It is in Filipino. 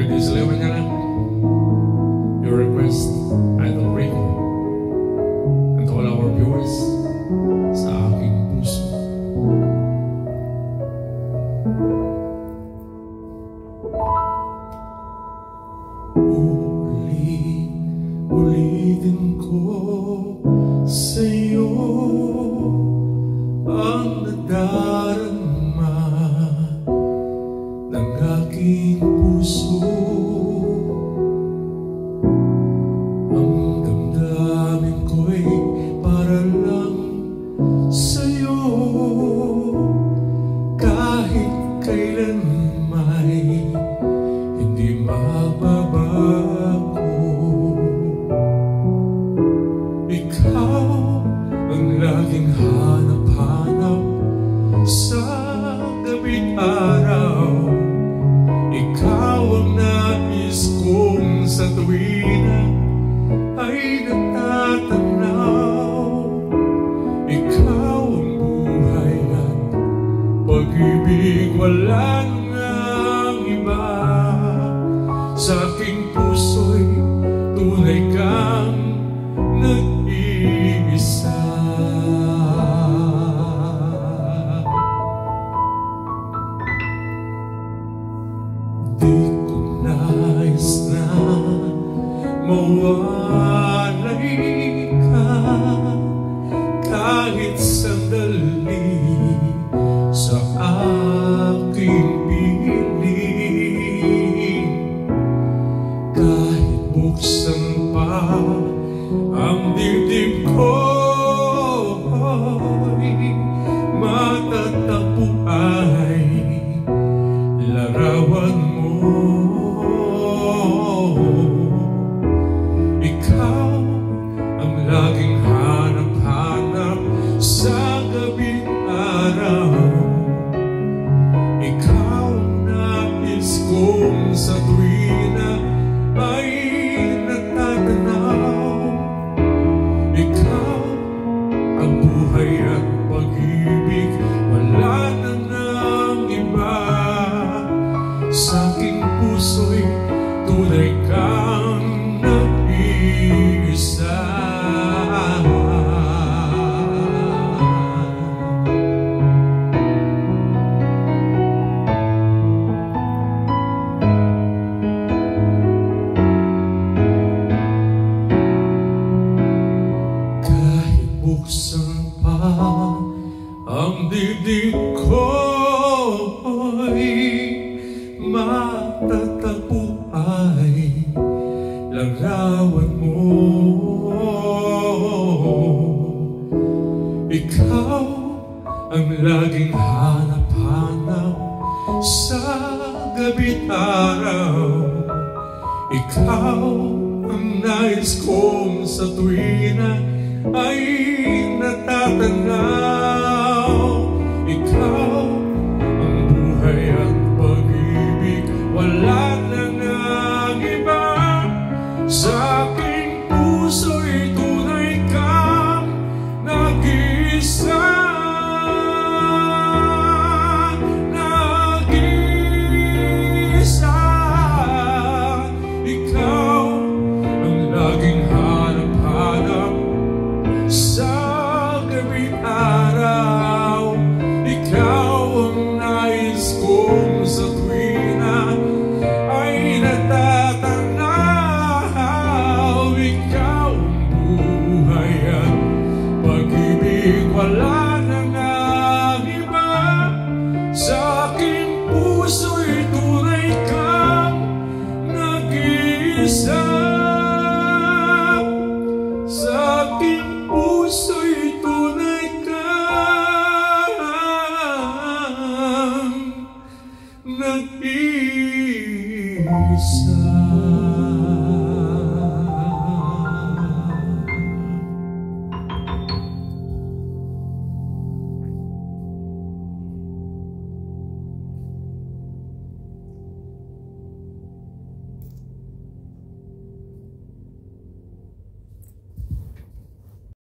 Kahit isalaman niya lang your request, Idol Rico, and to all our viewers sa aking puso. Ulitin ko sa'yo ang nadarama ng aking puso. Ang damdamin ko'y para lang sa'yo, kahit kailan may hindi mababago. Ikaw ang laging hanap-hanap sa gabi't araw. Ikaw ang nais kong sa tuwina ay natatanaw. Ikaw ang buhay at pag-ibig, wala nang iba. Sa aking puso'y tunay kang nag-iisa. Di ko nais na mawalay ka kahit sandali sa aking piling. Kahit buksan pa ang dibdib ko'y matatagpo ay larawan mo. Ikaw ang laging hanap-hanap sa gabi't araw. Ikaw ang nais kong sa tuwina ay natatanaw. Ikaw ang buhay at pag-ibig, wala na nang iba. Sa aking puso'y tunay kang nag-iisa. Buksan pa ang dibdib ko'y matatagpo ay larawan mo. Ikaw ang laging hanap-hanap sa gabi't araw. Ikaw ang nais kong sa tuwina ay natatanaw. Ikaw ang buhay at pag-ibig, wala na nang iba. Sa aking puso'y tunay kang nag-iisa. Nag-iisa. Ikaw ang laging hanap-hanap sa gabi't araw. Ikaw ang nais kong sa tuwina ay natatanaw. Ikaw ang buhay at pag-ibig, wala na nang iba. Sa aking puso'y tunay kang nag-iisa. Sa aking puso'y tunay kang nag-iisa.